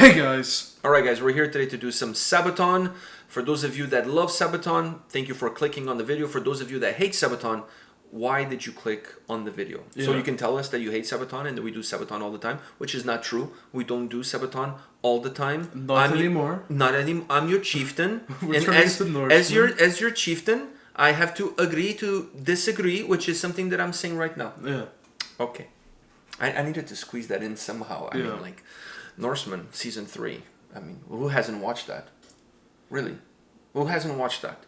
Hey guys. Alright guys, we're here today to do some Sabaton. For those of you that love Sabaton, thank you for clicking on the video. For those of you that hate Sabaton, why did you click on the video? Yeah. So you can tell us that you hate Sabaton and that we do Sabaton all the time, which is not true. We don't do Sabaton all the time. Not anymore. Not anymore. I'm your chieftain. Which and remains the Norseman. as your chieftain, I have to agree to disagree, which is something that I'm saying right now. Yeah. Okay. I needed to squeeze that in somehow. I mean, like, Norseman, Season 3. I mean, who hasn't watched that? Really? Who hasn't watched that?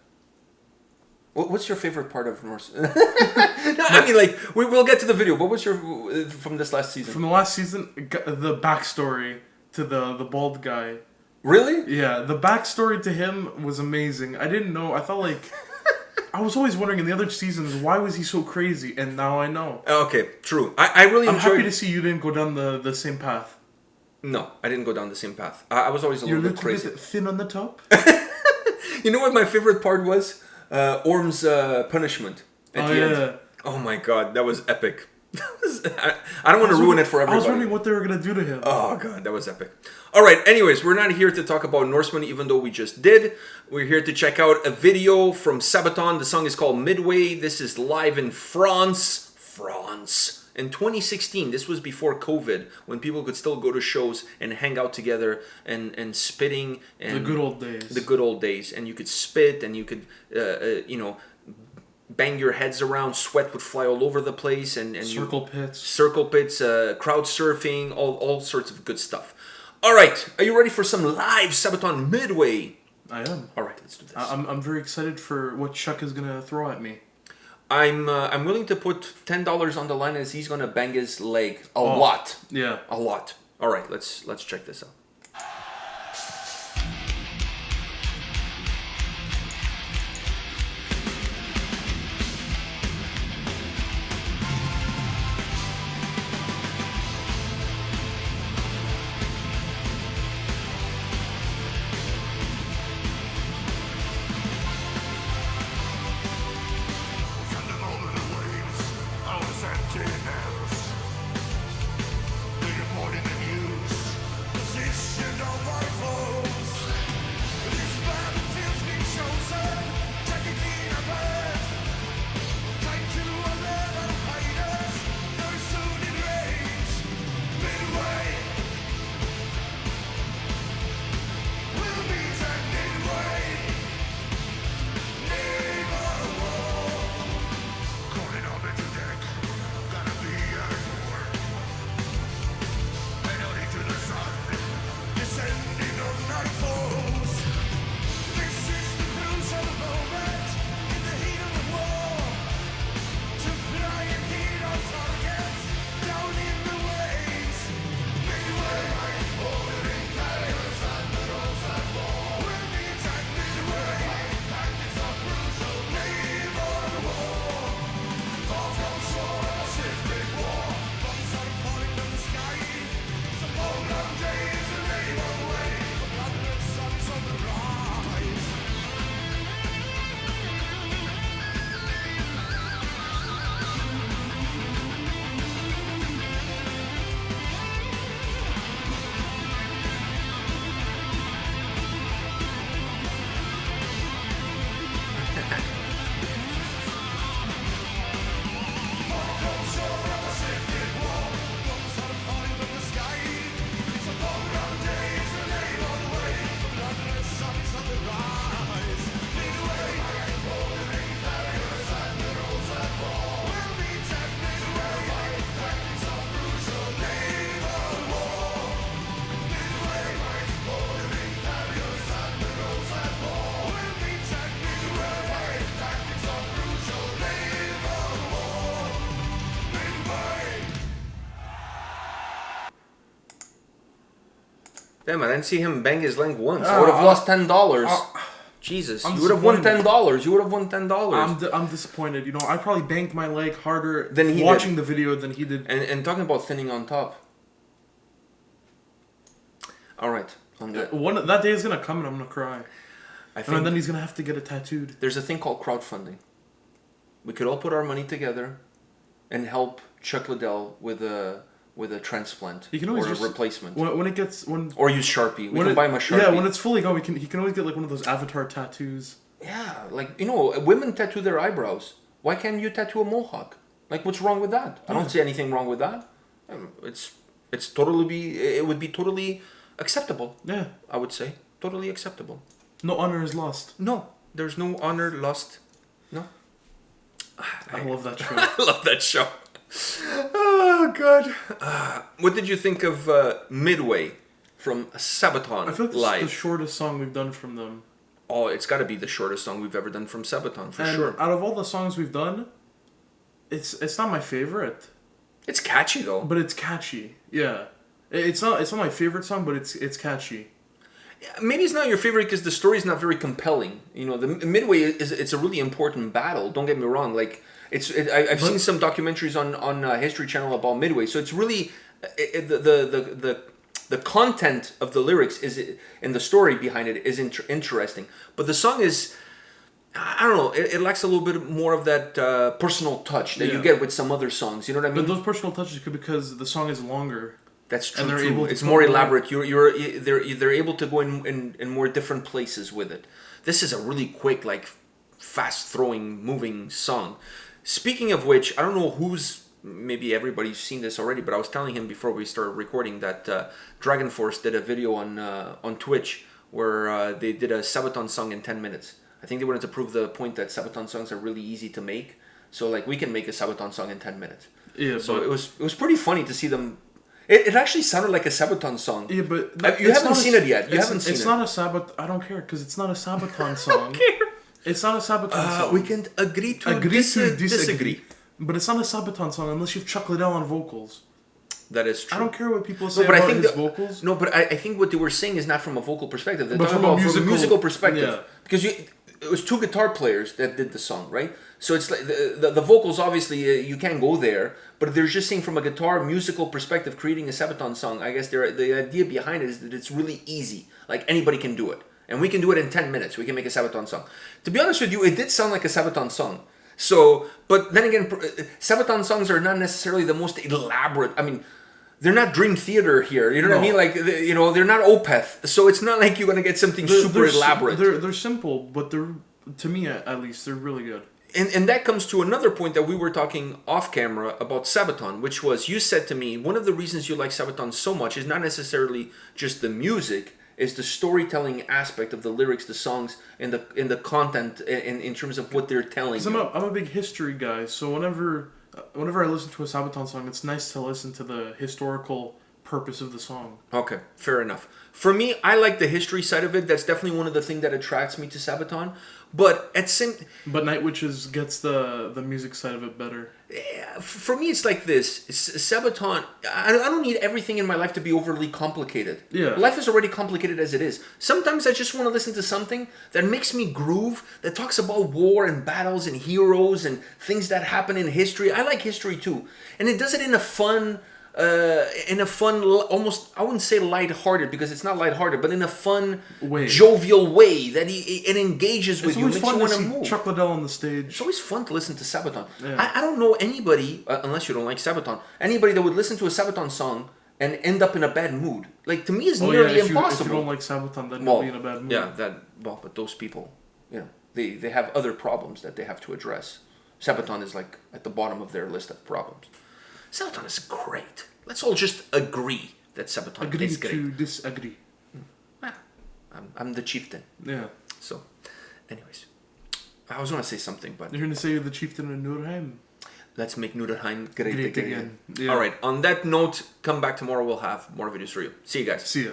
What's your favorite part of Norse? No, I mean, like, we'll get to the video. What was your, from this last season? From the last season, the backstory to the bald guy. Really? Yeah, the backstory to him was amazing. I didn't know. I thought, like... I was always wondering in the other seasons, why was he so crazy? And now I know. Okay, true. I really enjoyed... I'm happy to see you didn't go down the same path. No, I didn't go down the same path. I was always a little bit crazy. You're a little bit thin on the top? You know what my favorite part was? Orm's punishment at the end. Oh my god, that was epic. I don't want to ruin it for everybody. I was wondering what they were going to do to him. Oh god, that was epic. Alright, anyways, we're not here to talk about Norsemen, even though we just did. We're here to check out a video from Sabaton. The song is called Midway. This is live in France. In 2016, this was before COVID, when people could still go to shows and hang out together and spitting. And the good old days. The good old days. And you could spit and you could, bang your heads around. Sweat would fly all over the place. And Circle pits, crowd surfing, all sorts of good stuff. All right, are you ready for some live Sabaton Midway? I am. All right, let's do this. I'm very excited for what Chuck is going to throw at me. I'm willing to put $10 on the line as he's gonna bang his leg a lot. Yeah, a lot. All right, let's check this out. Sentinels, they're reporting the news. Position of our foes. This battlefield's been chosen. Technically a bird. Time to alert our fighters. They're soon in range. Midway. We'll meet at Midway. Naval war. Calling on the deck. Gotta be airborne. Penalty to the sun. Descending on our foes. This is the crucial moment in the heat of the war. To fly and hit our targets down in the waves. Midway, ordering carriers and the roads at war. We'll meet at Midway. Tactics are crucial. Naval war. Off from shore, a Pacific war. Bombs are falling from the sky. Some long days, a naval way. The bloodless sun's on the rise. From shore, a Pacific war. Bombs are falling from the sky. Some long days, a naval way. The bloodless sun's on the rise. Midway, ordering carriers and the roads at war. We'll meet at Midway. Tactics are crucial. Naval war. Midway, ordering carriers and the roads at war. We'll meet at Midway. Tactics are crucial. Naval war. Midway. Damn, I didn't see him bang his leg once. I would have lost $10. Jesus, I'm you would have won disappointed. $10. You would have won $10. I'm disappointed. You know, I probably banked my leg harder Than he watching did. the video than he did. And talking about thinning on top. All right, on the, That day is going to come and I'm going to cry. I And think then he's going to have to get it tattooed. there's a thing called crowdfunding. We could all put our money together and help Chuck Liddell with a with a transplant You can always or a just replacement. when it gets when Or use Sharpie. We when can it- buy him a Sharpie. Yeah, when it's fully gone, he can always get like one of those avatar tattoos. Yeah, like, women tattoo their eyebrows. Why can't you tattoo a mohawk? Like, what's wrong with that? I don't see anything wrong with that. It would be totally acceptable. Yeah, I would say totally acceptable. no honor is lost. No, there's no honor lost. No, I love that show. I love that show. Oh God! What did you think of Midway from Sabaton I feel like this live? is the shortest song we've done from them. Oh, it's got to be the shortest song we've ever done from Sabaton for And sure. out of all the songs we've done, it's not my favorite, It's catchy though. but it's catchy. Yeah, it's not my favorite song, but it's catchy. Maybe it's not your favorite because the story is not very compelling. The Midway it's a really important battle. Don't get me wrong. Like I've seen some documentaries on History Channel about Midway. So it's really the content of the lyrics and the story behind it is interesting. But the song is, I don't know. It lacks a little bit more of that personal touch that you get with some other songs. You know what I mean? But those personal touches could be because the song is longer. That's true. And they're too. able to It's put more more- elaborate. They're able to go in more different places with it. This is a really quick, like, fast throwing, moving song. Speaking of which, I don't know maybe everybody's seen this already, but I was telling him before we started recording that Dragon Force did a video on Twitch where they did a Sabaton song in 10 minutes. I think they wanted to prove the point that Sabaton songs are really easy to make. So like we can make a Sabaton song in 10 minutes. Yeah, So but, it was pretty funny to see them. It actually sounded like a Sabaton song. yeah, but You it's haven't not seen it yet. You haven't seen It's it. not a Sabat. I don't care because it's not a Sabaton song. It's not a Sabaton song. We can agree to disagree. But it's not a Sabaton song unless you've Chuck Liddell on vocals. That is true. I don't care what people say but about I think his vocals. No, but I think what they were saying is not from a vocal perspective. They're But talking from a about from a musical perspective. yeah. Because it was two guitar players that did the song, right? So it's like the vocals, obviously, you can't go there. But they're just saying from a guitar musical perspective, creating a Sabaton song, I guess the idea behind it is that it's really easy. Like anybody can do it. And we can do it in 10 minutes. We can make a Sabaton song. To be honest with you, it did sound like a Sabaton song. So, but then again, Sabaton songs are not necessarily the most elaborate. I mean, they're not Dream Theater here. You know what I No. mean? Like, they're not Opeth. So it's not like you're going to get something super elaborate. They're simple, but they're, to me at least, they're really good. And that comes to another point that we were talking off camera about Sabaton, which was you said to me, one of the reasons you like Sabaton so much is not necessarily just the music, is the storytelling aspect of the lyrics, the songs, and the content in terms of what they're telling you. I'm a big history guy, so whenever I listen to a Sabaton song, it's nice to listen to the historical purpose of the song. Okay, fair enough. For me, I like the history side of it. That's definitely one of the things that attracts me to Sabaton. But But Night Witches gets the music side of it better. for me, it's like this. Sabaton, I don't need everything in my life to be overly complicated. Yeah. Life is already complicated as it is. Sometimes I just want to listen to something that makes me groove, that talks about war and battles and heroes and things that happen in history. I like history too. And it does it in a fun, almost, I wouldn't say lighthearted because it's not lighthearted, but in a fun, Way. jovial way that it engages with It's you, always makes fun you to want to see move. Chuck Liddell on the stage. It's always fun to listen to Sabaton. Yeah. I don't know anybody, unless you don't like Sabaton, anybody that would listen to a Sabaton song and end up in a bad mood. Like, to me, it's nearly if impossible. you don't like Sabaton, then Well, you'll be in a bad mood. yeah, but those people, they have other problems that they have to address. Sabaton is like at the bottom of their list of problems. Sabaton is great. Let's all just agree that Sabaton Agree is great. to disagree. I'm the chieftain. Yeah. So, anyways, I was going to say something, but You're going to say you're the chieftain of Nurheim. let's make Nurheim great Great again. again. Yeah. All right, on that note, come back tomorrow. We'll have more videos for you. See you guys. See ya.